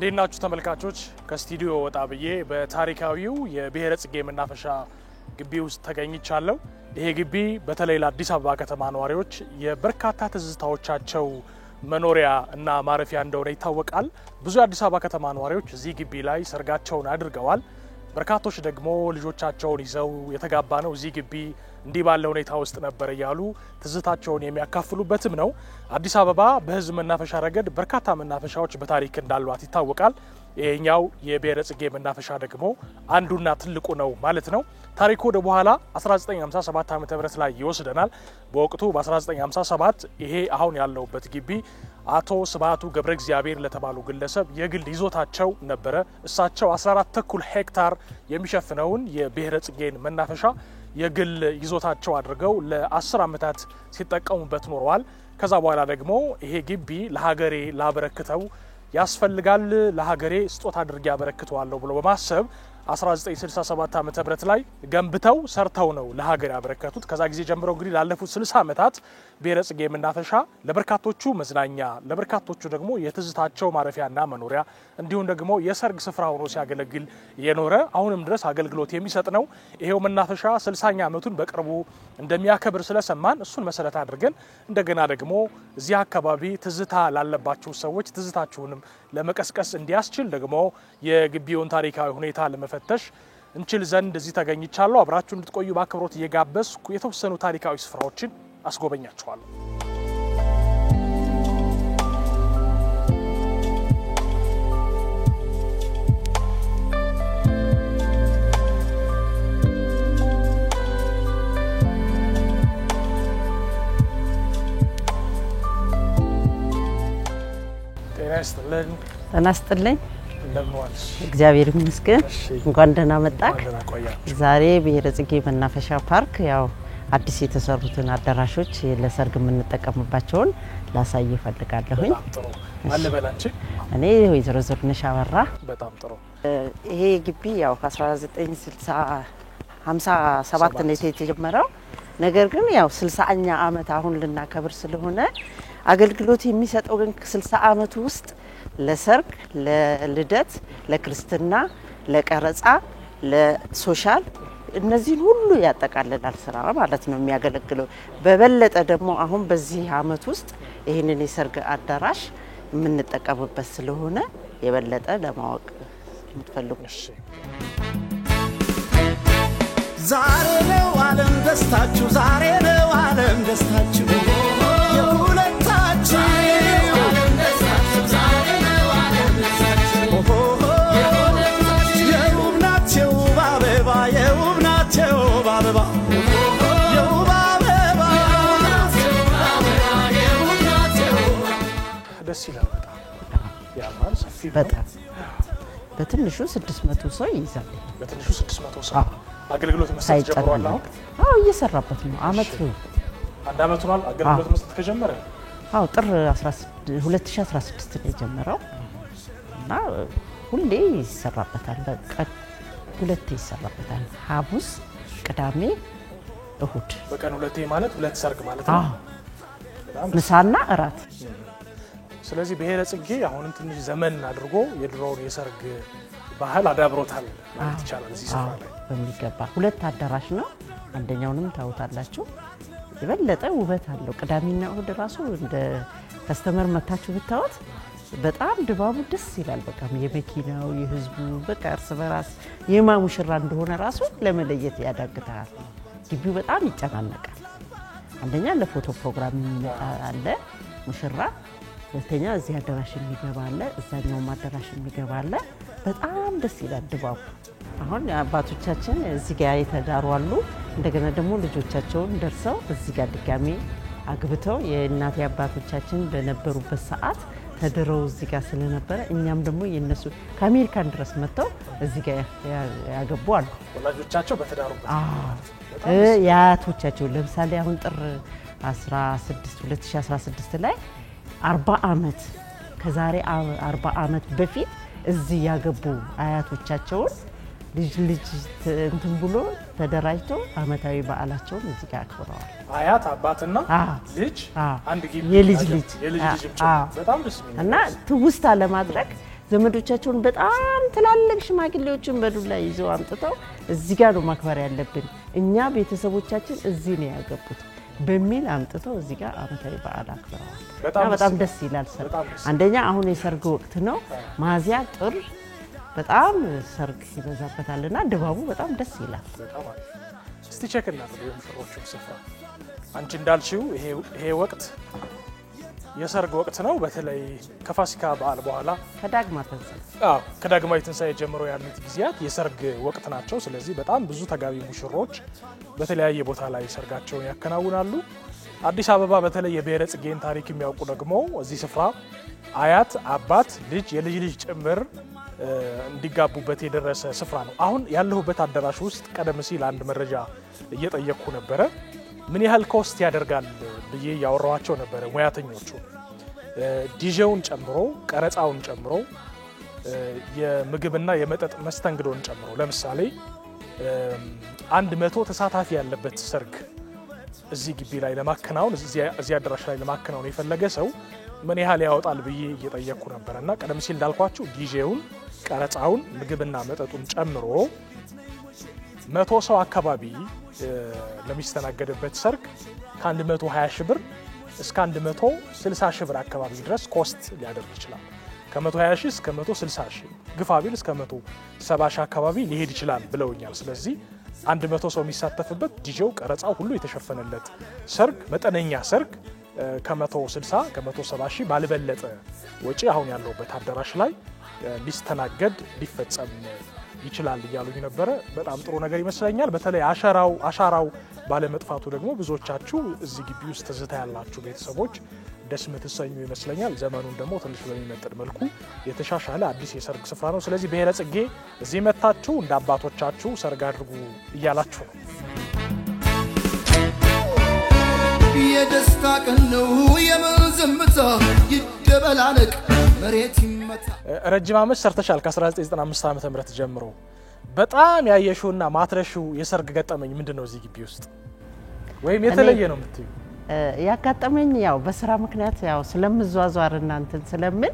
እንዴት ናችሁ ተመልካቾች? ከስቱዲዮ ወጣ ብዬ በታሪካዊው የብሔረ ጽጌ መናፈሻ ግቢ ውስጥ ተገኝቻለሁ። ይሄ ግቢ በተለይ ለአዲስ አበባ ከተማ ነዋሪዎች የበርካታ ትዝታዎቻቸው መኖሪያ እና ማረፊያ እንደሆነ ይታወቃል። ብዙ የአዲስ አበባ ከተማ ነዋሪዎች እዚህ ግቢ ላይ ሰርጋቸውን አድርገዋል። በርካቶች ደግሞ ልጆቻቸውን ይዘው የተጋባ ነው እዚህ ግቢ እንዲህ ባለ ሁኔታ ውስጥ ነበር ያሉ ትዝታቸውን የሚያካፍሉበትም ነው። አዲስ አበባ በህዝብ መናፈሻ ረገድ በርካታ መናፈሻዎች በታሪክ እንዳሏት ይታወቃል። ይሄኛው የብሔረ ጽጌ መናፈሻ ደግሞ አንዱና ትልቁ ነው ማለት ነው። ታሪኩ ወደ በኋላ 1957 ዓ.ም ላይ ይወስደናል። በወቅቱ በ1957 ይሄ አሁን ያለውበት ግቢ አቶ ስብሃቱ ገብረ እግዚአብሔር ለተባሉ ግለሰብ የግል ይዞታቸው ነበረ። እሳቸው 14 ተኩል ሄክታር የሚሸፍነውን የብሔረ ጽጌን መናፈሻ የግል ይዞታቸው አድርገው ለ10 ዓመታት ሲጠቀሙበት ኖረዋል። ከዛ በኋላ ደግሞ ይሄ ግቢ ለሀገሬ ላበረክተው ያስፈልጋል ለሀገሬ ስጦታ አድርጌ ያበረክተዋለሁ ብሎ በማሰብ 1967 ዓ.ም ላይ ገንብተው ሰርተው ነው ለሀገር ያበረከቱት። ከዛ ጊዜ ጀምሮ እንግዲህ ላለፉት 60 ዓመታት ብሔረ ጽጌ መናፈሻ ለበርካቶቹ መዝናኛ ለበርካቶቹ ደግሞ የትዝታቸው ማረፊያና መኖሪያ እንዲሁም ደግሞ የሰርግ ስፍራ ሆኖ ሲያገለግል የኖረ አሁንም ድረስ አገልግሎት የሚሰጥ ነው። ይሄው መናፈሻ 60ኛ ዓመቱን በቅርቡ እንደሚያከብር ስለሰማን እሱን መሰረት አድርገን እንደገና ደግሞ እዚህ አካባቢ ትዝታ ላለባችሁ ሰዎች ትዝታችሁንም ለመቀስቀስ እንዲያስችል ደግሞ የግቢውን ታሪካዊ ሁኔታ ለመፈተሽ እንችል ዘንድ እዚህ ተገኝቻለሁ። አብራችሁ እንድትቆዩ በአክብሮት እየጋበዝኩ የተወሰኑ ታሪካዊ ስፍራዎችን አስጎበኛችኋለሁ። ጤና ይስጥልኝ። እንደምዋልሽ? እግዚአብሔር ይመስገን። እንኳን ደህና መጣክ። ዛሬ ብሔረ ጽጌ መናፈሻ ፓርክ ያው አዲስ የተሰሩትን አዳራሾች ለሰርግ የምንጠቀምባቸውን ላሳይ ፈልጋለሁኝ። በጣም ጥሩ። ማለበላንቺ? እኔ ወይዘሮ ዘርነሽ አበራ። በጣም ጥሩ። ይሄ ግቢ ያው 1957 ነው የተጀመረው። ነገር ግን ያው 60ኛ ዓመት አሁን ልናከብር ስለሆነ አገልግሎት የሚሰጠው ግን 60 ዓመቱ ውስጥ ለሰርግ፣ ለልደት፣ ለክርስትና፣ ለቀረጻ፣ ለሶሻል እነዚህን ሁሉ ያጠቃልላል ስራ ማለት ነው የሚያገለግለው። በበለጠ ደግሞ አሁን በዚህ ዓመት ውስጥ ይሄንን የሰርግ አዳራሽ የምንጠቀምበት ስለሆነ የበለጠ ለማወቅ የምትፈልጉ ዛሬ ነው ዓለም ደስታችሁ፣ ዛሬ ነው ዓለም ደስታችሁ የሁለታችሁ ዓለም ደስታችሁ ዛሬ ነው ዓለም ደስታችሁ የውብ ናት የውብ አበባ የውብ ናት የውብ አበባ የውብ አበባ የውብ ናት የውብ ደስ ይላል። በጣም ያማል። ሰፊ በጣም በትንሹ 600 ሰው ይይዛል። በትንሹ 600 ሰው አገልግሎት መስጠት ጀምሯል። አዎ እየሰራበት ነው። አመት አንድ አመት ሆኗል አገልግሎት መስጠት ከጀመረ። አዎ ጥር 2016 ነው የጀመረው እና ሁሌ ይሰራበታል። በቀን ሁለቴ ይሰራበታል። ሐሙስ፣ ቅዳሜ፣ እሁድ። በቀን ሁለቴ ማለት ሁለት ሰርግ ማለት ነው። ምሳና እራት። ስለዚህ ብሔረ ጽጌ አሁንም ትንሽ ዘመን አድርጎ የድሮውን የሰርግ ባህል አዳብሮታል ማለት ይቻላል። እዚህ ስፍራ ላይ በሚገባ ሁለት አዳራሽ ነው። አንደኛውንም ታውታላችሁ። የበለጠ ውበት አለው። ቅዳሜና እሁድ ራሱ እንደ ከስተመር መታችሁ ብታዩት በጣም ድባቡ ደስ ይላል። በቃ የመኪናው የህዝቡ በቃ እርስ በራስ የማሙሽራ እንደሆነ ራሱ ለመለየት ያዳግታል። ግቢው በጣም ይጨናነቃል። አንደኛ ለፎቶ ፕሮግራም የሚመጣ አለ ሙሽራ፣ ሁለተኛ እዚህ አዳራሽ የሚገባ አለ፣ እዛኛው አዳራሽ የሚገባ አለ። በጣም ደስ ይላል ድባቡ። አሁን አባቶቻችን እዚህ ጋር የተዳሩ አሉ። እንደገና ደግሞ ልጆቻቸውን ደርሰው እዚህ ጋር ድጋሜ አግብተው የእናት አባቶቻችን በነበሩበት ሰዓት ተድረው እዚህ ጋር ስለነበረ እኛም ደግሞ የነሱ ከአሜሪካን ድረስ መጥተው እዚህ ጋር ያገቡ አሉ። ወላጆቻቸው በተዳሩበት ያቶቻቸው ለምሳሌ አሁን ጥር 16 2016 ላይ 40 ዓመት ከዛሬ 40 ዓመት በፊት እዚህ ያገቡ አያቶቻቸውን ልጅ እንትን ብሎ ተደራጅቶ አመታዊ በዓላቸውን እዚህ ጋር አክብረዋል። አያት አባትና ልጅ አንድ ግቢ የልጅ ልጅ በጣም ደስ የሚል እና ትውስታ ለማድረግ ዘመዶቻቸውን በጣም ትላልቅ ሽማግሌዎችን በዱላ ይዘው አምጥተው እዚህ ጋር ነው ማክበር ያለብን እኛ ቤተሰቦቻችን እዚህ ነው ያገቡት በሚል አምጥተው እዚህ ጋር አመታዊ በዓል አክብረዋል በጣም ደስ ይላል ሰርግ አንደኛ አሁን የሰርግ ወቅት ነው ማዚያ ጥር በጣም ሰርግ ይበዛበታልና ድባቡ በጣም ደስ ይላል እስቲ ቼክ እናድርግ የሙሽሮቹ ስፍራ አንቺ እንዳልሽው ይሄ ወቅት የሰርግ ወቅት ነው በተለይ ከፋሲካ በዓል በኋላ ከዳግማዊ ትንሳኤ ጀምሮ ያሉት ጊዜያት የሰርግ ወቅት ናቸው ስለዚህ በጣም ብዙ ተጋቢ ሙሽሮች በተለያየ ቦታ ላይ ሰርጋቸውን ያከናውናሉ አዲስ አበባ በተለይ የብሔረ ጽጌን ታሪክ የሚያውቁ ደግሞ እዚህ ስፍራ አያት አባት ልጅ የልጅ ልጅ ጭምር እንዲጋቡበት የደረሰ ስፍራ ነው አሁን ያለሁበት አዳራሽ ውስጥ ቀደም ሲል አንድ መረጃ እየጠየቅኩ ነበረ ምን ያህል ኮስት ያደርጋል ብዬ ያወራዋቸው ነበር ሙያተኞቹ ዲጄውን ጨምሮ ቀረጻውን ጨምሮ የምግብና የመጠጥ መስተንግዶን ጨምሮ ለምሳሌ 100 ተሳታፊ ያለበት ሰርግ እዚህ ግቢ ላይ ለማከናወን እዚህ አዳራሽ ላይ ለማከናወን የፈለገ ሰው ምን ያህል ያወጣል ብዬ እየጠየቅኩ ነበርና ቀደም ሲል እንዳልኳችሁ ዲጄውን ቀረጻውን ምግብና መጠጡን ጨምሮ 100 ሰው አካባቢ ለሚስተናገድበት ሰርግ ከ120 ሺህ ብር እስከ 160 ሺህ ብር አካባቢ ድረስ ኮስት ሊያደርግ ይችላል ከ120 ሺህ እስከ 160 ሺህ ግፋቢል እስከ 170 ሺህ አካባቢ ሊሄድ ይችላል ብለውኛል ስለዚህ 100 ሰው የሚሳተፍበት ዲጄው ቀረጻው ሁሉ የተሸፈነለት ሰርግ መጠነኛ ሰርግ ከ160 ከ170 ሺህ ባልበለጠ ወጪ አሁን ያለውበት አዳራሽ ላይ ሊስተናገድ ሊፈጸም ይችላል ይያሉኝ ነበር በጣም ጥሩ ነገር ይመስለኛል በተለይ አሻራው ባለመጥፋቱ ደግሞ ብዙዎቻችሁ እዚህ ግቢ ውስጥ ተዝታ ያላችሁ ቤተሰቦች ደስ ምትሰኙ ይመስለኛል ዘመኑን ደግሞ ትንሽ በሚመጥን መልኩ የተሻሻለ አዲስ የሰርግ ስፍራ ነው ስለዚህ ብሔረ ጽጌ እዚህ መታችሁ እንደ አባቶቻችሁ ሰርግ አድርጉ ይያላችሁ ነው የደስታ ቀን ነው የመዝምታ ይደበላለቅ መሬት ይመታ ረጅም ዓመት ሰርተሻል ከ1995 ዓመተ ምህረት ጀምሮ በጣም ያየሽውና ማትረሽው የሰርግ ገጠመኝ ምንድነው እዚህ ግቢ ውስጥ ወይም የተለየ ነው የምትዩ ያጋጠመኝ ያው በስራ ምክንያት ያው ስለምዟዟርና እንትን ስለምን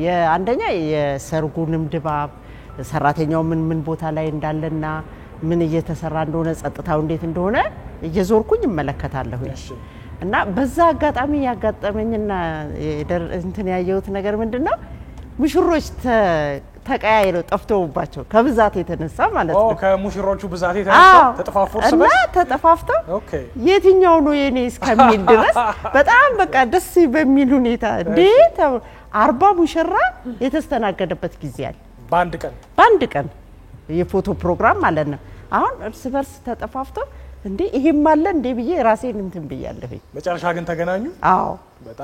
የአንደኛ የሰርጉንም ድባብ ሰራተኛው ምን ቦታ ላይ እንዳለና ምን እየተሰራ እንደሆነ ጸጥታው እንዴት እንደሆነ እየዞርኩኝ እመለከታለሁ እና በዛ አጋጣሚ ያጋጠመኝና እንትን ያየሁት ነገር ምንድነው ሙሽሮች ተቀያይረው ጠፍተውባቸው ከብዛት የተነሳ ማለት ነው ከሙሽሮቹ ብዛት የተነሳ ተጠፋፍተው የትኛው ነው የኔ እስከሚል ድረስ በጣም በቃ ደስ በሚል ሁኔታ እንዴት 40 ሙሽራ የተስተናገደበት ጊዜ አለ በአንድ ቀን የፎቶ ፕሮግራም ማለት ነው አሁን እርስ በርስ ተጠፋፍተው እንዴ ይሄም አለ እንዴ ብዬ ራሴን እንትን ብያለሁ መጨረሻ ግን ተገናኙ አዎ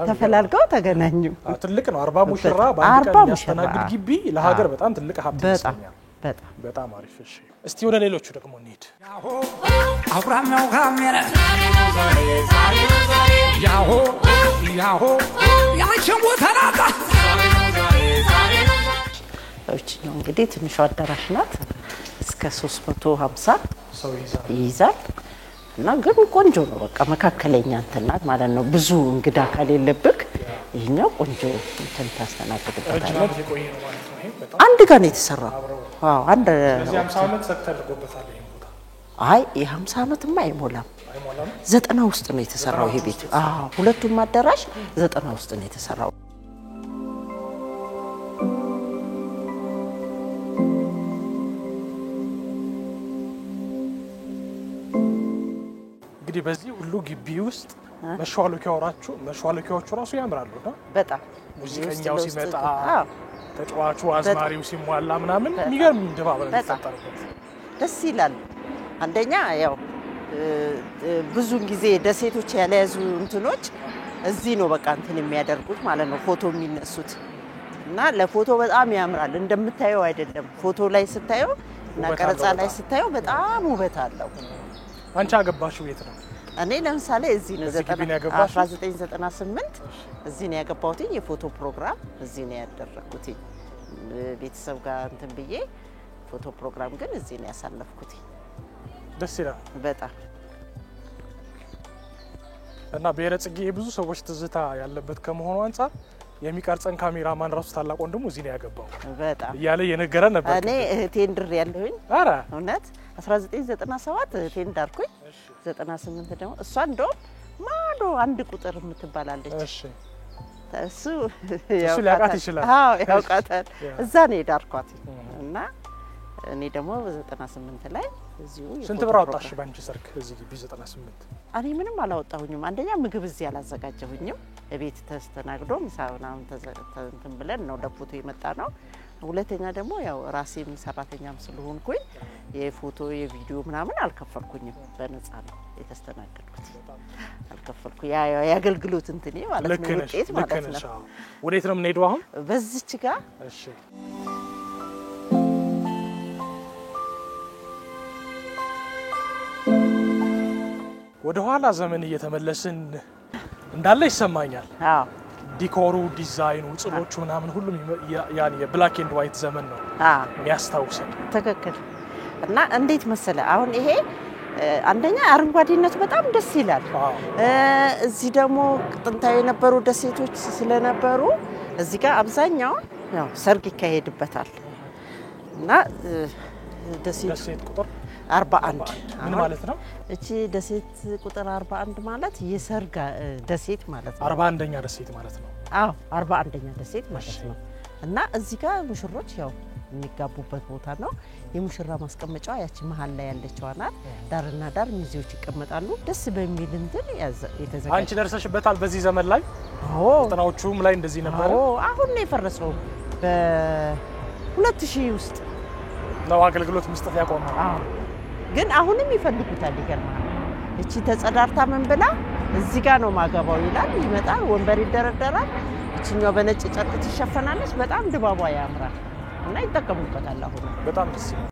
ተፈላልገው ተገናኙ ትልቅ ነው 40 ሙሽራ በአንድ ቀን ያስተናግድ ግቢ ለሀገር በጣም ትልቅ ሀብት ይሰኛል በጣም አሪፍ እሺ እስቲ ወደ ሌሎቹ ደግሞ እንሂድ አብራም ነው ካሜራ ያሆ ያቸው ተናጣ እቺኛው እንግዲህ ትንሿ አዳራሽ ናት እስከ 350 ሰው ይይዛል እና ግን ቆንጆ ነው በቃ መካከለኛ እንተናት ማለት ነው ብዙ እንግዳ ካለለብክ ይሄኛው ቆንጆ እንትን ታስተናግድበታለህ አንድ ጋር ነው የተሰራው አዎ አንድ ለዚህ 50 ዓመት ተሰርጎበታል ይሄ ቦታ አይ የ50 ዓመትማ አይሞላም 90 ውስጥ ነው የተሰራው ይሄ ቤት አዎ ሁለቱም አዳራሽ 90 ውስጥ ነው የተሰራው እንግዲህ በዚህ ሁሉ ግቢ ውስጥ መሿለኪያዎቹ ራሱ ያምራሉና በጣም ሙዚቀኛው ሲመጣ ተጫዋቹ አዝማሪው ሲሟላ ምናምን የሚገርም ድባብ ነው የሚፈጠርበት ደስ ይላል አንደኛ ያው ብዙ ጊዜ ደሴቶች ያለያዙ እንትኖች እዚህ ነው በቃ እንትን የሚያደርጉት ማለት ነው ፎቶ የሚነሱት እና ለፎቶ በጣም ያምራል እንደምታየው አይደለም ፎቶ ላይ ስታየው እና ቀረጻ ላይ ስታየው በጣም ውበት አለው አንቺ አገባሽው የት ነው እኔ ለምሳሌ እዚህ ነው 1998 እዚህ ነው ያገባሁት የፎቶ ፕሮግራም እዚህ ነው ያደረኩት ቤተሰብ ጋር እንትን ብዬ ፎቶ ፕሮግራም ግን እዚህ ነው ያሳለፍኩት ደስ ይላል በጣም እና ብሔረ ጽጌ ብዙ ሰዎች ትዝታ ያለበት ከመሆኑ አንፃር የሚቀርጸን ካሜራማን ራሱ ታላቅ ወንድሙ እዚህ ነው ያገባው በጣም ያለ የነገረን ነበር እኔ ቴንድር ያለሁኝ አረ እውነት 1997 ቴንዳርኩኝ 98 ደግሞ እሷ እንደው ማዶ አንድ ቁጥር የምትባላለች እሺ እሱ ሊያውቃት ይችላል አዎ ያውቃታል እዛ ነው የዳርኳት እና እኔ ደግሞ 98 ላይ እዚሁ ስንት ብር አወጣሽ ባንቺ ሰርክ እዚህ ግቢ 98 እኔ ምንም አላወጣሁኝም አንደኛ ምግብ እዚህ አላዘጋጀሁኝም እቤት ተስተናግዶ ምሳውናም ተንተን ብለን ነው ለፎቶ የመጣ ነው ሁለተኛ ደግሞ ያው ራሴም ሰራተኛም ስለሆንኩኝ የፎቶ የቪዲዮ ምናምን አልከፈልኩኝም በነፃ ነው የተስተናገድኩት አልከፈልኩ ያ ያገልግሎት እንትኔ ማለት ነው ውጤት ማለት ነው ወዴት ነው የምንሄደው አሁን በዚች ጋር እሺ ወደ ኋላ ዘመን እየተመለስን እንዳለ ይሰማኛል አዎ ዲኮሩ ዲዛይኑ ጽሎቹ ምናምን ሁሉም ያን የብላክ ኤንድ ዋይት ዘመን ነው የሚያስታውሰው ተከክል እና እንዴት መሰለ አሁን ይሄ አንደኛ አረንጓዴነት በጣም ደስ ይላል እዚህ ደግሞ ጥንታዊ የነበሩ ደሴቶች ስለነበሩ እዚህ ጋር አብዛኛው ያው ሰርግ ይካሄድበታል እና ደሴት ቁጥር 41 ምን ማለት ነው እቺ ደሴት ቁጥር 41 ማለት የሰርግ ደሴት ማለት ነው 41ኛ ደሴት ማለት ነው አዎ 41ኛ ደሴት ማለት ነው እና እዚህ ጋር ሙሽሮች ያው የሚጋቡበት ቦታ ነው የሙሽራ ማስቀመጫው ያቺ መሃል ላይ ያለችው ናት ዳርና ዳር ሚዜዎች ይቀመጣሉ ደስ በሚል እንትን የተዘጋጀ አንቺ ደርሰሽበታል በዚህ ዘመን ላይ አዎ ጥናዎቹም ላይ እንደዚህ ነበር አዎ አሁን ነው የፈረሰው በ2000 ውስጥ ነው አገልግሎት መስጠት ያቆመው አዎ ግን አሁንም ይፈልጉታል ይገርማል እቺ ተጸዳርታ ምን ብላ እዚህ ጋር ነው ማገባው ይላል ይመጣል ወንበር ይደረደራል እቺኛው በነጭ ጨርቅ ትሸፈናለች በጣም ድባቧ ያምራል እና ይተከሙበታል አሁን በጣም ደስ ይላል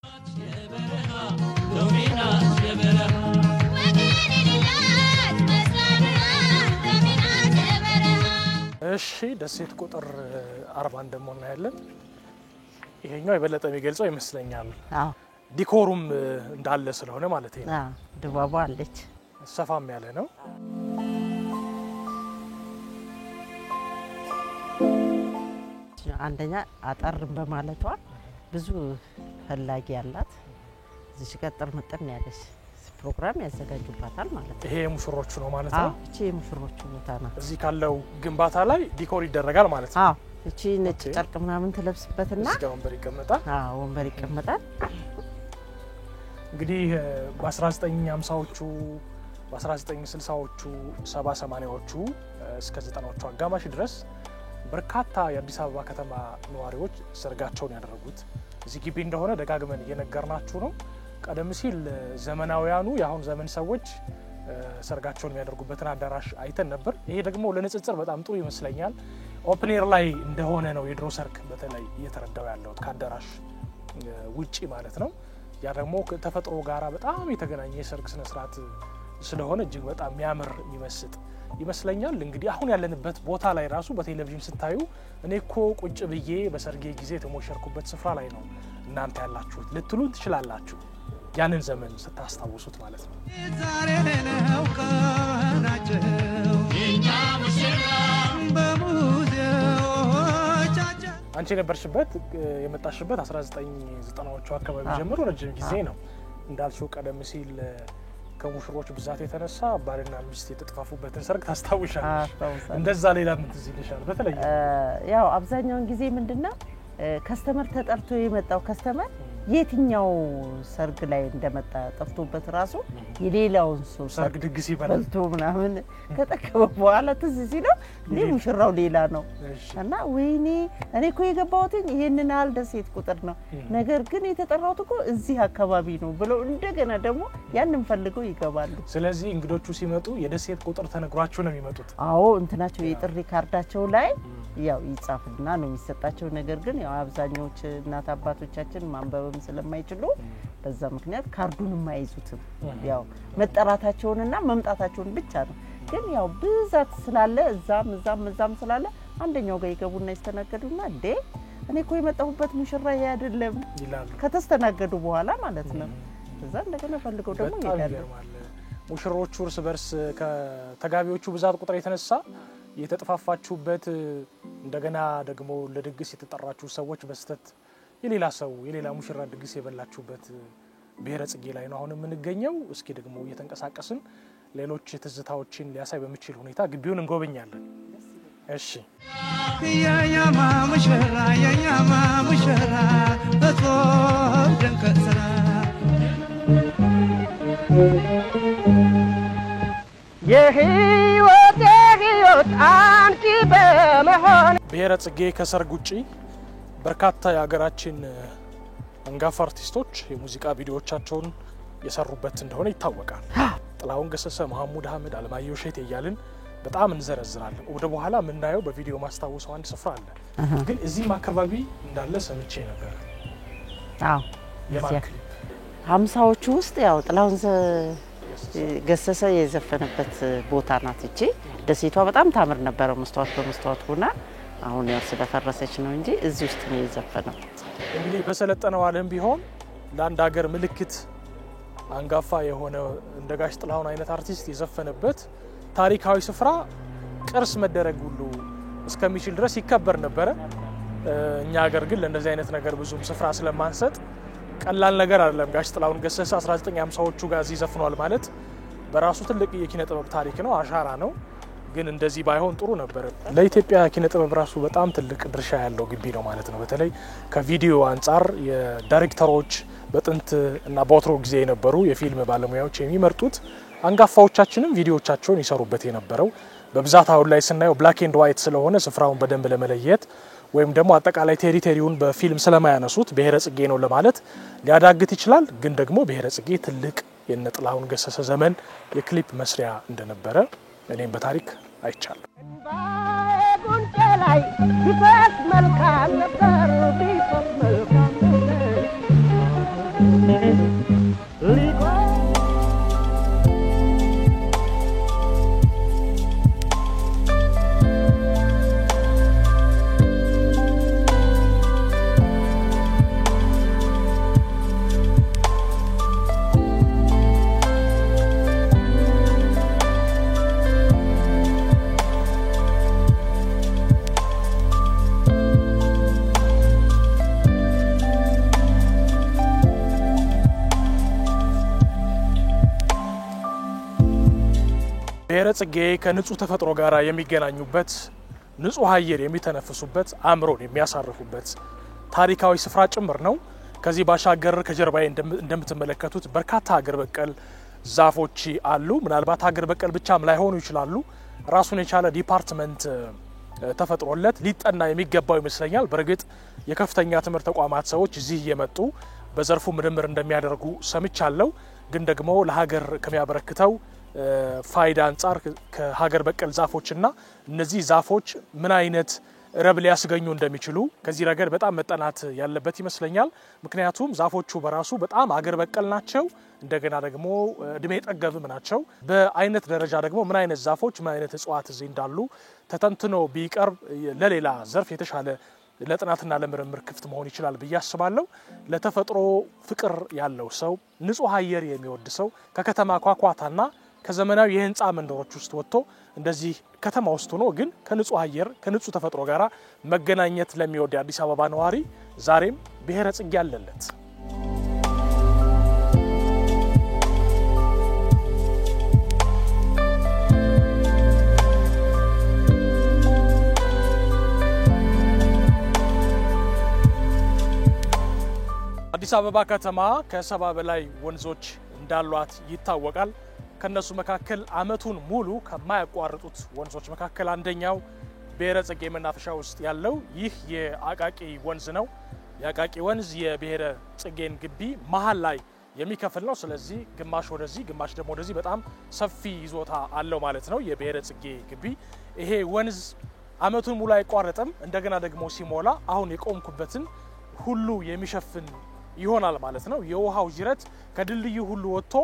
እሺ ደሴት ቁጥር 40 ደግሞ እናያለን ይሄኛው የበለጠ የሚገልጸው ይመስለኛል አዎ ዲኮሩም እንዳለ ስለሆነ ማለት ነው አዎ ድባቧ አለች ሰፋም ያለ ነው አንደኛ አጠርም በማለቷ ብዙ ፈላጊ ያላት እዚህ ቀጥር መጠን ያለች ፕሮግራም ያዘጋጁባታል ማለት ነው ይሄ ሙሽሮቹ ነው ማለት ነው እቺ ሙሽሮቹ ቦታ ናት እዚህ ካለው ግንባታ ላይ ዲኮር ይደረጋል ማለት ነው አዎ እቺ ነጭ ጨርቅ ምናምን ተለብስበትና እዚህ ጋር ወንበር ይቀመጣል አዎ ወንበር ይቀመጣል እንግዲህ በ1950ዎቹ በ1960ዎቹ 70-80ዎቹ እስከ 90ዎቹ አጋማሽ ድረስ በርካታ የአዲስ አበባ ከተማ ነዋሪዎች ሰርጋቸውን ያደረጉት እዚህ ግቢ እንደሆነ ደጋግመን እየነገርናችሁ ነው ቀደም ሲል ዘመናዊያኑ የአሁን ዘመን ሰዎች ሰርጋቸውን የሚያደርጉበትን አዳራሽ አይተን ነበር ይሄ ደግሞ ለንጽጽር በጣም ጥሩ ይመስለኛል ኦፕን ኤር ላይ እንደሆነ ነው የድሮ ሰርግ በተለይ እየተረዳው ያለው ከአዳራሽ ውጪ ማለት ነው ያ ደግሞ ተፈጥሮ ጋራ በጣም የተገናኘ ሰርግ ስነ ስርዓት ስለሆነ እጅግ በጣም የሚያምር ይመስጥ ይመስለኛል እንግዲህ አሁን ያለንበት ቦታ ላይ ራሱ በቴሌቪዥን ስታዩ እኔኮ ቁጭ ብዬ በሰርጌ ጊዜ ተሞሸርኩበት ስፍራ ላይ ነው እናንተ ያላችሁት ልትሉ ትችላላችሁ ያንን ዘመን ስታስታውሱት ማለት ነው ዛሬ ነው ቀናቸው የኛ ሙሽራ በሙዚያዎቻቸው አንቺ የነበርሽበት የመጣሽበት 1990ዎቹ አካባቢ ጀምሮ ረጅም ጊዜ ነው እንዳልሽው ቀደም ሲል ከሙሽሮች ብዛት የተነሳ ባልና ሚስት የተጠፋፉበትን ሰርግ ታስታውሻለሽ እንደዛ ሌላ ምን ትዝ ይልሻል በተለይ ያው አብዛኛውን ጊዜ ምንድነው ከስተመር ተጠርቶ የመጣው ከስተመር የትኛው ሰርግ ላይ እንደመጣ ጠፍቶበት ራሱ የሌላውን ሰው ሰርግ ድግስ ይበላል በልቶ ምናምን ከጠቀመ በኋላ ትዝ ሲለው ሙሽራው ሌላ ነው እና ወይኔ እኔ እኮ የገባሁት ይሄንን አል ደሴት ቁጥር ነው ነገር ግን የተጠራሁት እኮ እዚህ አካባቢ ነው ብለው እንደገና ደግሞ ያንን ፈልገው ይገባሉ ስለዚህ እንግዶቹ ሲመጡ የደሴት ቁጥር ተነግሯቸው ነው የሚመጡት አዎ እንትናቸው የጥሪ ካርዳቸው ላይ ያው ይጻፍና ነው የሚሰጣቸው ነገር ግን ያው አብዛኞቹ እናት አባቶቻችን ማንበብም ስለማይችሉ በዛ ምክንያት ካርዱን የማይዙትም ያው መጠራታቸውንና መምጣታቸውን ብቻ ነው ግን ያው ብዛት ስላለ እዛም ስላለ አንደኛው ጋር ይገቡና ይስተናገዱና እንዴ እኔ እኮ የመጣሁበት ሙሽራ ይሄ አይደለም ይላሉ ከተስተናገዱ በኋላ ማለት ነው እዛ እንደገና ፈልገው ደግሞ ይላሉ ሙሽሮቹ እርስ በርስ ከተጋቢዎቹ ብዛት ቁጥር የተነሳ የተጠፋፋችሁበት እንደገና ደግሞ ለድግስ የተጠራችሁ ሰዎች በስተት የሌላ ሰው የሌላ ሙሽራ ድግስ የበላችሁበት ብሔረ ጽጌ ላይ ነው አሁን የምንገኘው። እስኪ ደግሞ እየተንቀሳቀስን ሌሎች ትዝታዎችን ሊያሳይ በሚችል ሁኔታ ግቢውን እንጎበኛለን። እሺ ያያማ ሙሽራ በጾም ደንከሰራ የህይወት አንቺ በመሆን ብሔረ ጽጌ ከሰርግ ውጪ በርካታ የሀገራችን አንጋፋ አርቲስቶች የሙዚቃ ቪዲዮዎቻቸውን የሰሩበት እንደሆነ ይታወቃል። ጥላሁን ገሰሰ፣ መሐሙድ አህመድ፣ አለማየሁ እሸቴ እያልን በጣም እንዘረዝራለን። ወደ በኋላ የምናየው በቪዲዮ ማስታወሰው አንድ ስፍራ አለ፣ ግን እዚህም አካባቢ እንዳለ ሰምቼ ነበር። አዎ ሀምሳዎቹ ውስጥ ያው ጥላሁን ገሰሰ የዘፈነበት ቦታ ናት እቺ። ደሴቷ በጣም ታምር ነበር፣ መስታወት በመስታወት ሆና አሁን ያው ስለፈረሰች ነው እንጂ እዚህ ውስጥ ነው የዘፈነው። እንግዲህ በሰለጠነው ዓለም ቢሆን ለአንድ ሀገር ምልክት አንጋፋ የሆነ እንደ ጋሽ ጥላሁን አይነት አርቲስት የዘፈነበት ታሪካዊ ስፍራ ቅርስ መደረግ ሁሉ እስከሚችል ድረስ ይከበር ነበር። እኛ ሀገር ግን ለእንደዚህ አይነት ነገር ብዙም ስፍራ ስለማንሰጥ ቀላል ነገር አይደለም። ጋሽ ጥላሁን ገሰሰ 1950ዎቹ ጋር እዚህ ዘፍኗል ማለት በራሱ ትልቅ የኪነ ጥበብ ታሪክ ነው፣ አሻራ ነው። ግን እንደዚህ ባይሆን ጥሩ ነበር። ለኢትዮጵያ ኪነ ጥበብ ራሱ በጣም ትልቅ ድርሻ ያለው ግቢ ነው ማለት ነው። በተለይ ከቪዲዮ አንጻር የዳይሬክተሮች በጥንት እና በወትሮ ጊዜ የነበሩ የፊልም ባለሙያዎች የሚመርጡት አንጋፋዎቻችንም ቪዲዮዎቻቸውን ይሰሩበት የነበረው በብዛት አሁን ላይ ስናየው ብላክ ኤንድ ዋይት ስለሆነ ስፍራውን በደንብ ለመለየት ወይም ደግሞ አጠቃላይ ቴሪቶሪውን በፊልም ስለማያነሱት ብሔረ ጽጌ ነው ለማለት ሊያዳግት ይችላል። ግን ደግሞ ብሔረ ጽጌ ትልቅ የነ ጥላሁን ገሰሰ ዘመን የክሊፕ መስሪያ እንደነበረ እኔም በታሪክ አይቻለሁ። ጉንጬ ላይ ቢፈስ መልካም ነበር ቢፈስ መልካም ብሔረ ጽጌ ከንጹህ ተፈጥሮ ጋር የሚገናኙበት ንጹህ አየር የሚተነፍሱበት አእምሮን የሚያሳርፉበት ታሪካዊ ስፍራ ጭምር ነው። ከዚህ ባሻገር ከጀርባዬ እንደምትመለከቱት በርካታ ሀገር በቀል ዛፎች አሉ። ምናልባት ሀገር በቀል ብቻም ላይሆኑ ይችላሉ። ራሱን የቻለ ዲፓርትመንት ተፈጥሮለት ሊጠና የሚገባው ይመስለኛል። በእርግጥ የከፍተኛ ትምህርት ተቋማት ሰዎች እዚህ እየመጡ በዘርፉ ምርምር እንደሚያደርጉ ሰምቻለሁ። ግን ደግሞ ለሀገር ከሚያበረክተው ፋይዳ አንጻር ከሀገር በቀል ዛፎችና እነዚህ ዛፎች ምን አይነት ረብ ሊያስገኙ እንደሚችሉ ከዚህ ረገድ በጣም መጠናት ያለበት ይመስለኛል። ምክንያቱም ዛፎቹ በራሱ በጣም ሀገር በቀል ናቸው፣ እንደገና ደግሞ እድሜ ጠገብም ናቸው። በአይነት ደረጃ ደግሞ ምን አይነት ዛፎች ምን አይነት እጽዋት እዚህ እንዳሉ ተተንትኖ ቢቀርብ ለሌላ ዘርፍ የተሻለ ለጥናትና ለምርምር ክፍት መሆን ይችላል ብዬ አስባለሁ። ለተፈጥሮ ፍቅር ያለው ሰው፣ ንጹህ አየር የሚወድ ሰው ከከተማ ኳኳታና ከዘመናዊ የህንጻ መንደሮች ውስጥ ወጥቶ እንደዚህ ከተማ ውስጥ ሆኖ ግን ከንጹህ አየር ከንጹህ ተፈጥሮ ጋር መገናኘት ለሚወድ አዲስ አበባ ነዋሪ ዛሬም ብሔረ ጽጌ አለለት። አዲስ አበባ ከተማ ከ70 በላይ ወንዞች እንዳሏት ይታወቃል። ከነሱ መካከል አመቱን ሙሉ ከማያቋርጡት ወንዞች መካከል አንደኛው ብሔረ ጽጌ መናፈሻ ውስጥ ያለው ይህ የአቃቂ ወንዝ ነው። የአቃቂ ወንዝ የብሔረ ጽጌን ግቢ መሀል ላይ የሚከፍል ነው። ስለዚህ ግማሽ ወደዚህ ግማሽ ደግሞ ወደዚህ በጣም ሰፊ ይዞታ አለው ማለት ነው የብሔረ ጽጌ ግቢ። ይሄ ወንዝ አመቱን ሙሉ አይቋረጥም። እንደገና ደግሞ ሲሞላ አሁን የቆምኩበትን ሁሉ የሚሸፍን ይሆናል ማለት ነው። የውሃው ጅረት ከድልድዩ ሁሉ ወጥቶ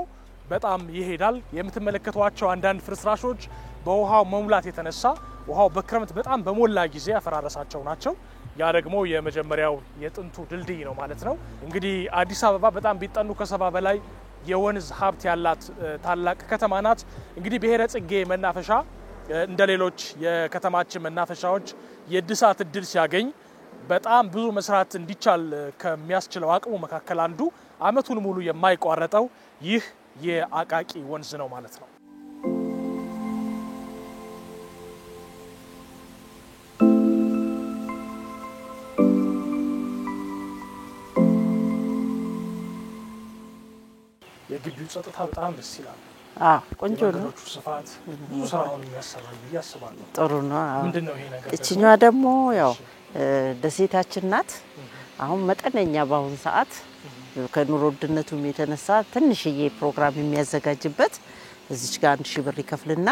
በጣም ይሄዳል። የምትመለከቷቸው አንዳንድ ፍርስራሾች በውሃው መሙላት የተነሳ ውሃው በክረምት በጣም በሞላ ጊዜ ያፈራረሳቸው ናቸው። ያ ደግሞ የመጀመሪያው የጥንቱ ድልድይ ነው ማለት ነው። እንግዲህ አዲስ አበባ በጣም ቢጠኑ ከ70 በላይ የወንዝ ሀብት ያላት ታላቅ ከተማ ናት። እንግዲህ ብሔረ ጽጌ መናፈሻ እንደሌሎች የከተማችን መናፈሻዎች የእድሳት እድል ሲያገኝ በጣም ብዙ መስራት እንዲቻል ከሚያስችለው አቅሙ መካከል አንዱ አመቱን ሙሉ የማይቋረጠው ይህ የአቃቂ ወንዝ ነው ማለት ነው። የግቢው ጸጥታ በጣም ደስ ይላል። ቆንጆ ነው። ስፋት ብዙ ስራውን የሚያሰራል ያስባለሁ። ጥሩ ነው። ምንድነው ይሄ ነገር? እቺኛዋ ደግሞ ያው ደሴታችን ናት። አሁን መጠነኛ ባሁን ሰዓት ከኑሮ ውድነቱም የተነሳ ትንሽዬ ፕሮግራም የሚያዘጋጅበት እዚች ጋር 1000 ብር ይከፍልና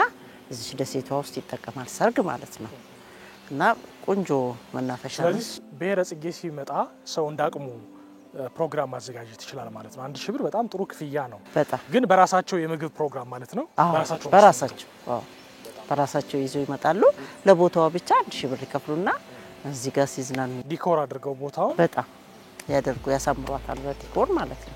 እዚች ደሴቷ ውስጥ ይጠቀማል ሰርግ ማለት ነው። እና ቆንጆ መናፈሻ ነው። ስለዚህ ብሔረ ጽጌ ሲመጣ ሰው እንዳቅሙ ፕሮግራም ማዘጋጀት ይችላል ማለት ነው። 1000 ብር በጣም ጥሩ ክፍያ ነው። በጣም ግን በራሳቸው የምግብ ፕሮግራም ማለት ነው። በራሳቸው ይዘው ይመጣሉ። ለቦታው ብቻ 1000 ብር ይከፍሉና እዚህ ጋር ሲዝናኑ ዲኮር አድርገው ቦታው በጣም ያሳምሯታል በዲኮር ማለት ነው።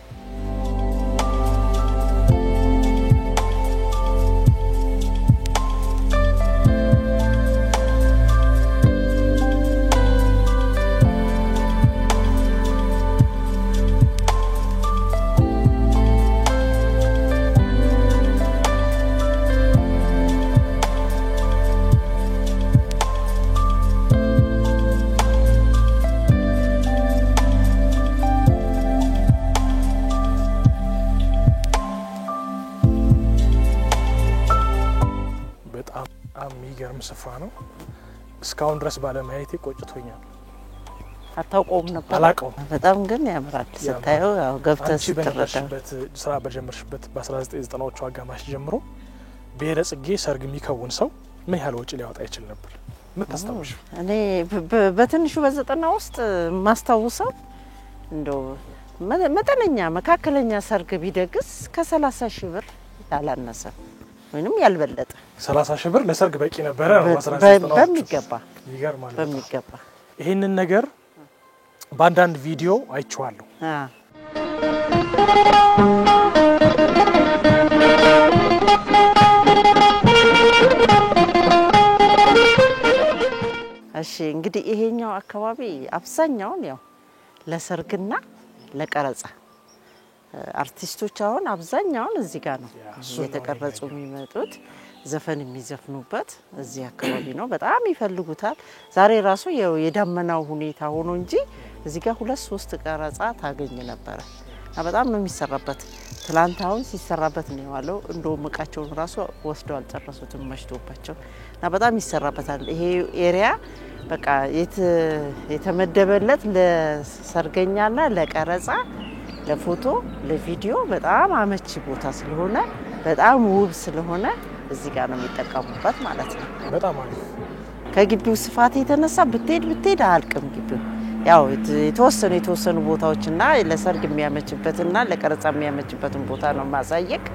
ስፍራ ነው። እስካሁን ድረስ ባለማየቴ ቆጭቶኛል። አታውቀውም ነበር? አላውቀውም። በጣም ግን ያምራል ስታየው። ያው ገብተህ ስትረዳበት ስራ በጀመርሽበት በ1990ዎቹ አጋማሽ ጀምሮ ብሔረ ጽጌ ሰርግ የሚከውን ሰው ምን ያህል ወጪ ሊያወጣ ይችል ነበር? ምታስታውሽ? እኔ በትንሹ በ90 ውስጥ ማስታውሰው እንደው መጠነኛ መካከለኛ ሰርግ ቢደግስ ከ30 ሺህ ብር ያላነሰ ወይንም ያልበለጠ 30 ሺህ ብር ለሰርግ በቂ ነበር ነው። በሚገባ ይገርማል። በሚገባ ይሄንን ነገር በአንዳንድ ቪዲዮ አይቼዋለሁ። እሺ እንግዲህ ይሄኛው አካባቢ አብዛኛውን ያው ለሰርግና ለቀረጻ አርቲስቶች አሁን አብዛኛውን እዚህ ጋር ነው የተቀረጹ የሚመጡት። ዘፈን የሚዘፍኑበት እዚህ አካባቢ ነው። በጣም ይፈልጉታል። ዛሬ ራሱ የዳመናው ሁኔታ ሆኖ እንጂ እዚህ ጋር 2-3 ቀረጻ ታገኝ ነበር። በጣም ነው የሚሰራበት። ትላንት አሁን ሲሰራበት ነው ያለው። እንደውም እቃቸውን ራሱ ወስደው አልጨረሱትም መሽቶባቸው እና በጣም ይሰራበታል። ይሄ ኤሪያ በቃ የተመደበለት ለሰርገኛና ለቀረጻ ለፎቶ ለቪዲዮ በጣም አመቺ ቦታ ስለሆነ በጣም ውብ ስለሆነ እዚህ ጋር ነው የሚጠቀሙበት ማለት ነው። በጣም አሪፍ። ከግቢው ስፋት የተነሳ ብትሄድ አልቅም ግቢው። ያው የተወሰኑ ቦታዎችና ለሰርግ የሚያመችበትና ለቀረጻ የሚያመችበትን ቦታ ነው ማሳየክ።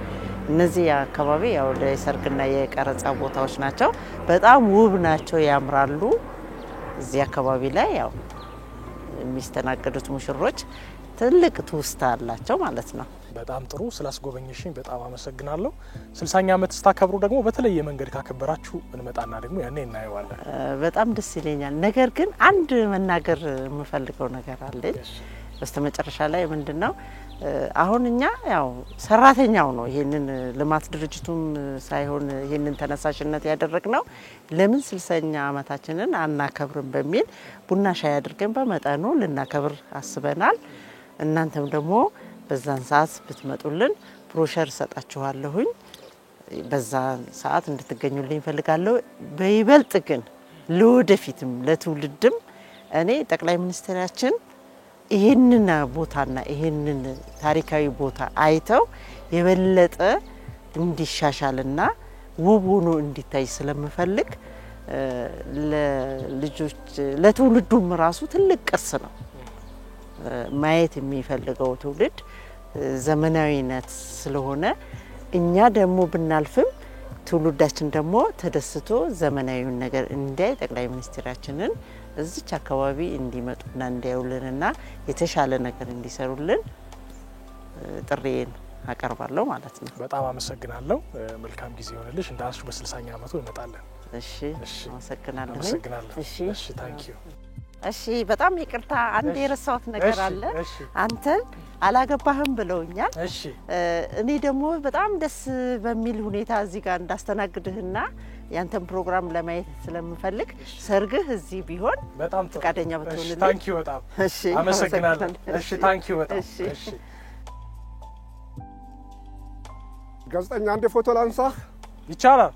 እነዚህ አካባቢ ያው ለሰርግና የቀረጻ ቦታዎች ናቸው። በጣም ውብ ናቸው፣ ያምራሉ። እዚህ አካባቢ ላይ ያው የሚስተናገዱት ሙሽሮች ትልቅ ትውስታ አላቸው ማለት ነው። በጣም ጥሩ። ስላስጎበኘሽኝ በጣም አመሰግናለሁ። 60ኛ ዓመት ስታከብሩ ደግሞ በተለየ መንገድ ካከበራችሁ እንመጣና ደግሞ ያኔ እናየዋለን። በጣም ደስ ይለኛል። ነገር ግን አንድ መናገር የምፈልገው ነገር አለኝ በስተመጨረሻ ላይ ምንድነው፣ አሁን እኛ ያው ሰራተኛው ነው ይሄንን ልማት ድርጅቱም ሳይሆን ይሄንን ተነሳሽነት ያደረግነው ለምን 60ኛ ዓመታችንን አናከብርም በሚል ቡና ሻይ አድርገን በመጠኑ ልናከብር አስበናል። እናንተም ደግሞ በዛን ሰዓት ብትመጡልን ብሮሸር ሰጣችኋለሁኝ። በዛ ሰዓት እንድትገኙልኝ ፈልጋለሁ። በይበልጥ ግን ለወደፊትም ለትውልድም እኔ ጠቅላይ ሚኒስትራችን ይሄንን ቦታና ይሄንን ታሪካዊ ቦታ አይተው የበለጠ እንዲሻሻልና ውብ ሆኖ እንዲታይ ስለምፈልግ ለልጆች ለትውልዱም ራሱ ትልቅ ቅርስ ነው። ማየት የሚፈልገው ትውልድ ዘመናዊነት ስለሆነ እኛ ደግሞ ብናልፍም ትውልዳችን ደግሞ ተደስቶ ዘመናዊውን ነገር እንዲያይ ጠቅላይ ሚኒስትራችንን እዚች አካባቢ እንዲመጡና እንዲያዩልንና የተሻለ ነገር እንዲሰሩልን ጥሪዬን አቀርባለሁ ማለት ነው። በጣም አመሰግናለሁ። መልካም ጊዜ ይሆንልሽ። እንዳልሽ በ60ኛ ዓመቱ እንመጣለን። እሺ አመሰግናለሁ። እሺ ታንክ ዩ። እሺ በጣም ይቅርታ አንድ የረሳሁት ነገር አለ። አንተን አላገባህም ብለውኛል። እኔ ደግሞ በጣም ደስ በሚል ሁኔታ እዚህ ጋር እንዳስተናግድህና ያንተን ፕሮግራም ለማየት ስለምፈልግ ሰርግህ እዚህ ቢሆን በጣም ፈቃደኛ ብትሆንልኝ። ታንክ ዩ በጣም አመሰግናለሁ። እሺ ታንክ ዩ በጣም እሺ። ጋዜጠኛ አንድ ፎቶ ላንሳህ? ይቻላል።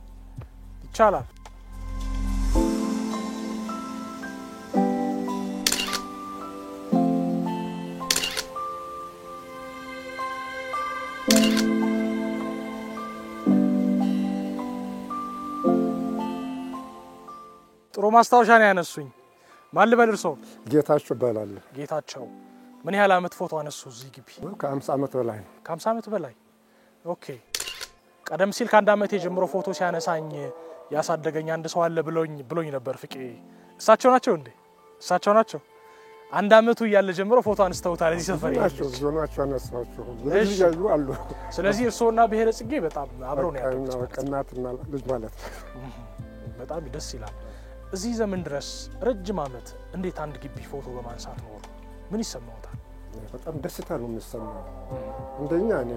ጥሩ ማስታወሻ ነው ያነሱኝ። ማን ልበል እርሶ? ጌታቸው እባላለሁ። ጌታቸው ምን ያህል አመት ፎቶ አነሱ እዚህ ግቢ? ከ50 አመት በላይ። ከ50 አመት በላይ። ኦኬ። ቀደም ሲል ከአንድ አመት የጀምሮ ፎቶ ሲያነሳኝ ያሳደገኝ አንድ ሰው አለ ብሎኝ ነበር ፍቄ። እሳቸው ናቸው እንዴ? እሳቸው ናቸው። አንድ አመቱ ያለ ጀምሮ ፎቶ አንስተውታል እዚህ ሰፈር ናቸው። ዞናቸው አነሳቸው ልጅ ያዩ አሉ። ስለዚህ እርሶና ብሔረ ጽጌ በጣም አብረው ነው ያሉት። እናትና ልጅ ማለት በጣም ደስ ይላል። እዚህ ዘመን ድረስ ረጅም አመት እንዴት አንድ ግቢ ፎቶ በማንሳት ኖሩ? ምን ይሰማዎታል? በጣም ደስታ ነው የሚሰማው። እንደኛ እኔ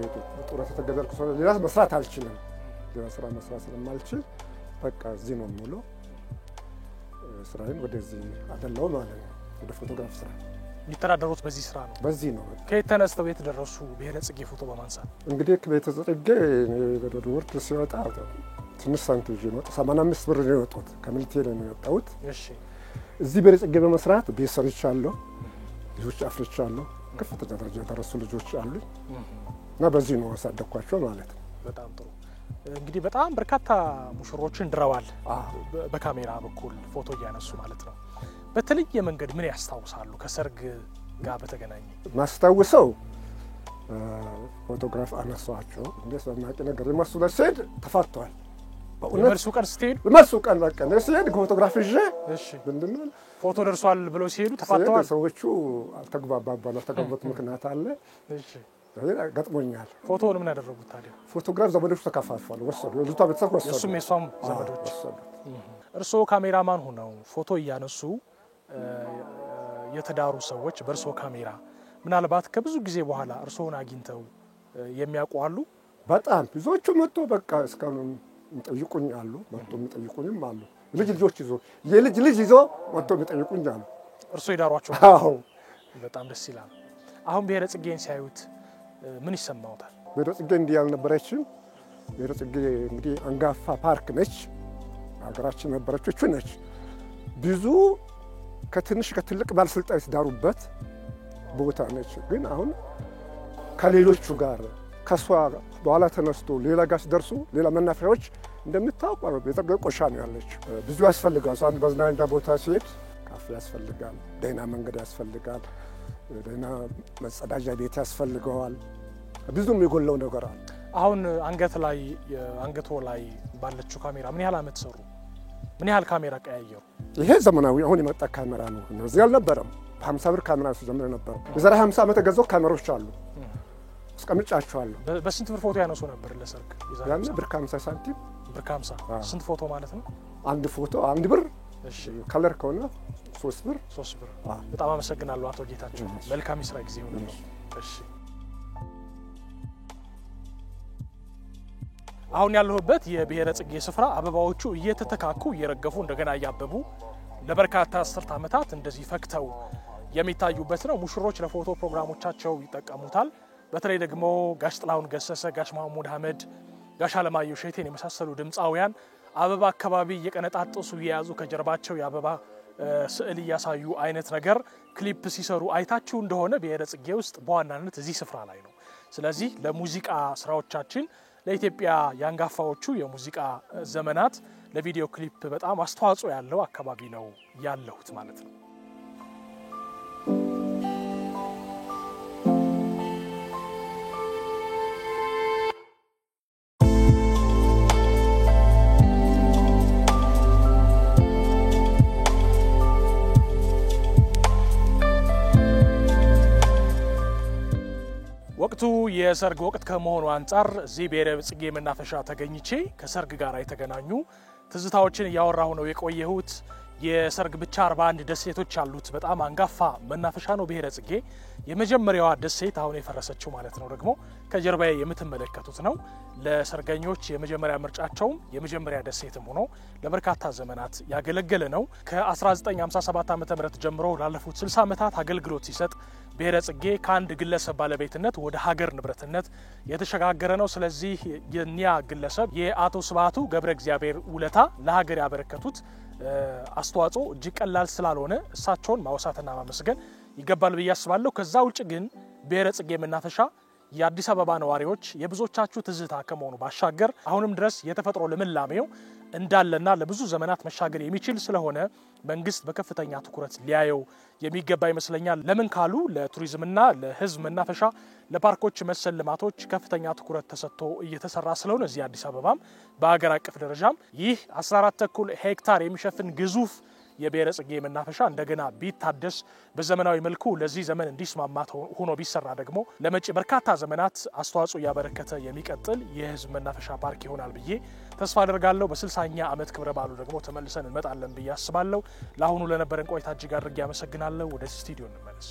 ጡረታ ተገደልኩ ሰው ሌላ መስራት አልችልም። ሌላ ስራ መስራት ስለማልችል በቃ እዚህ ነው የምውለው። ስራዬን ወደዚህ አደላው ማለት ነው። ወደ ፎቶግራፍ ስራ የሚተዳደሩት በዚህ ስራ ነው? በዚህ ነው። ከየት ተነስተው የት ደረሱ ብሔረ ጽጌ ፎቶ በማንሳት? እንግዲህ ከቤተ ጽጌ ወደ ወርድ ሲወጣ ትንሽ ሳንቲም ይዤ ነው 85 ብር ነው የወጣሁት። ከሚሊቴሪ ነው የወጣሁት። እሺ። እዚህ ብሔረ ጽጌ በመስራት ቤት ሰርቻለሁ። ልጆች አፍርቻለሁ። ከፍተኛ ደረጃ ደረሱ ልጆች አሉ እና በዚህ ነው ያሳደግኳቸው ማለት ነው። በጣም ጥሩ። እንግዲህ በጣም በርካታ ሙሽሮችን ድረዋል በካሜራ በኩል ፎቶ እያነሱ ማለት ነው። በተለየ መንገድ ምን ያስታውሳሉ ከሰርግ ጋር በተገናኘ? ማስታውሰው ፎቶግራፍ አነሳቸው እንደ ሰማቂ ነገር መስሎ ሲሄድ ተፋቷል። በእውነት ቀን ስትሄዱ መስሎ ቀን በቃ ነው ሲሄድ ፎቶግራፍ ይዤ እሺ ምንድነው ፎቶ ደርሷል ብለው ሲሄዱ ተፋቷል። ሰዎቹ አልተግባባበት ምክንያት አለ። እሺ ገጥሞኛል። ፎቶውን ምን ያደረጉት ታዲያ? ፎቶግራፍ ዘመዶች ተካፋፈሉ ወሰዱ። ልጅቷ ቤተሰብ ወሰዱ። እሱም የሷም ዘመዶች ወሰዱ። እርሶ ካሜራማን ሆነው ፎቶ እያነሱ የተዳሩ ሰዎች በእርሶ ካሜራ ምናልባት ከብዙ ጊዜ በኋላ እርሶን አግኝተው የሚያውቁ አሉ? በጣም ብዙዎቹ መጥቶ በቃ እስካሁን የሚጠይቁኝ አሉ። መጥቶ የሚጠይቁኝም አሉ። ልጆች ይዞ ልጅ ይዞ መጥቶ የሚጠይቁኝ አሉ። እርሶ ይዳሯቸው? አዎ። በጣም ደስ ይላል። አሁን ብሔረ ጽጌን ሲያዩት ምን ይሰማዎታል? ብሔረ ጽጌ እንዲህ ያልነበረችም ብሔረ ጽጌ እንግዲህ አንጋፋ ፓርክ ነች። ሀገራችን ነበረች ነች። ብዙ ከትንሽ ከትልቅ ባለስልጣን የተዳሩበት ቦታ ነች። ግን አሁን ከሌሎቹ ጋር ከሷ በኋላ ተነስቶ ሌላ ጋር ሲደርሱ ሌላ መናፈሪያዎች እንደምታውቁ ቤተሰብ ቆሻ ነው ያለች። ብዙ ያስፈልጋል። አንድ መዝናኛ ቦታ ሲሄድ ካፌ ያስፈልጋል፣ ደህና መንገድ ያስፈልጋል፣ ደህና መጸዳጃ ቤት ያስፈልገዋል። ብዙም የጎለው ነገር አለ። አሁን አንገቶ ላይ ባለችው ካሜራ ምን ያህል አመት ሰሩ? ምን ያህል ካሜራ ቀያየሩ? ይሄ ዘመናዊ አሁን የመጣ ካሜራ ነው። እዚህ አልነበረም። በ50 ብር ካሜራ ሲጀምር ነበር። የዛሬ 50 አመት የገዛው ካሜራዎች አሉ። አስቀምጫቸዋለሁ። በስንት ብር ፎቶ ያነሱ ነበር ለሰርግ? ያኔ ብር ከ50 ሳንቲም። ብር ከ50 ስንት ፎቶ ማለት ነው? አንድ ፎቶ 1 ብር። እሺ። ከለር ከሆነ 3 ብር። በጣም አመሰግናለሁ አቶ ጌታቸው። መልካም የስራ ጊዜ ይሁንልዎ። እሺ። አሁን ያለሁበት የብሔረ ጽጌ ስፍራ አበባዎቹ እየተተካኩ እየረገፉ እንደገና እያበቡ ለበርካታ አስርት ዓመታት እንደዚህ ፈክተው የሚታዩበት ነው። ሙሽሮች ለፎቶ ፕሮግራሞቻቸው ይጠቀሙታል። በተለይ ደግሞ ጋሽ ጥላሁን ገሰሰ፣ ጋሽ መሐሙድ አህመድ፣ ጋሽ አለማየሁ ሸቴን የመሳሰሉ ድምፃውያን አበባ አካባቢ እየቀነጣጠሱ የያዙ ከጀርባቸው የአበባ ስዕል እያሳዩ አይነት ነገር ክሊፕ ሲሰሩ አይታችሁ እንደሆነ ብሔረ ጽጌ ውስጥ በዋናነት እዚህ ስፍራ ላይ ነው። ስለዚህ ለሙዚቃ ስራዎቻችን ለኢትዮጵያ ያንጋፋዎቹ የሙዚቃ ዘመናት ለቪዲዮ ክሊፕ በጣም አስተዋጽኦ ያለው አካባቢ ነው ያለሁት ማለት ነው። ወቅቱ የሰርግ ወቅት ከመሆኑ አንፃር እዚህ ብሔረ ጽጌ መናፈሻ ተገኝቼ ከሰርግ ጋር የተገናኙ ትዝታዎችን እያወራሁ ነው የቆየሁት። የሰርግ ብቻ 41 ደሴቶች ያሉት በጣም አንጋፋ መናፈሻ ነው ብሔረ ጽጌ። የመጀመሪያዋ ደሴት አሁን የፈረሰችው ማለት ነው ደግሞ ከጀርባዬ የምትመለከቱት ነው። ለሰርገኞች የመጀመሪያ ምርጫቸውም የመጀመሪያ ደሴትም ሆኖ ለበርካታ ዘመናት ያገለገለ ነው። ከ1957 ዓ.ም ጀምሮ ላለፉት 60 ዓመታት አገልግሎት ሲሰጥ ብሔረ ጽጌ ከአንድ ግለሰብ ባለቤትነት ወደ ሀገር ንብረትነት የተሸጋገረ ነው። ስለዚህ የኒያ ግለሰብ የአቶ ስብሃቱ ገብረ እግዚአብሔር ውለታ ለሀገር ያበረከቱት አስተዋጽኦ እጅግ ቀላል ስላልሆነ እሳቸውን ማውሳትና ማመስገን ይገባል ብዬ አስባለሁ። ከዛ ውጭ ግን ብሔረ ጽጌ መናፈሻ የአዲስ አበባ ነዋሪዎች የብዙዎቻችሁ ትዝታ ከመሆኑ ባሻገር አሁንም ድረስ የተፈጥሮ ልምላሜው እንዳለና ለብዙ ዘመናት መሻገር የሚችል ስለሆነ መንግስት በከፍተኛ ትኩረት ሊያየው የሚገባ ይመስለኛል። ለምን ካሉ ለቱሪዝምና ለህዝብ መናፈሻ ለፓርኮች መሰል ልማቶች ከፍተኛ ትኩረት ተሰጥቶ እየተሰራ ስለሆነ እዚህ አዲስ አበባም በአገር አቀፍ ደረጃም ይህ 14.2 ሄክታር የሚሸፍን ግዙፍ የብሔረ ጽጌ መናፈሻ እንደገና ቢታደስ በዘመናዊ መልኩ ለዚህ ዘመን እንዲስማማ ሆኖ ቢሰራ ደግሞ ለመጪ በርካታ ዘመናት አስተዋጽኦ ያበረከተ የሚቀጥል የህዝብ መናፈሻ ፓርክ ይሆናል ብዬ ተስፋ አደርጋለሁ። በ60ኛ ዓመት ክብረ በዓሉ ደግሞ ተመልሰን እንመጣለን ብዬ አስባለሁ። ለአሁኑ ለነበረን ቆይታ እጅግ አድርጌ አመሰግናለሁ። ወደ ስቱዲዮ እንመለስ።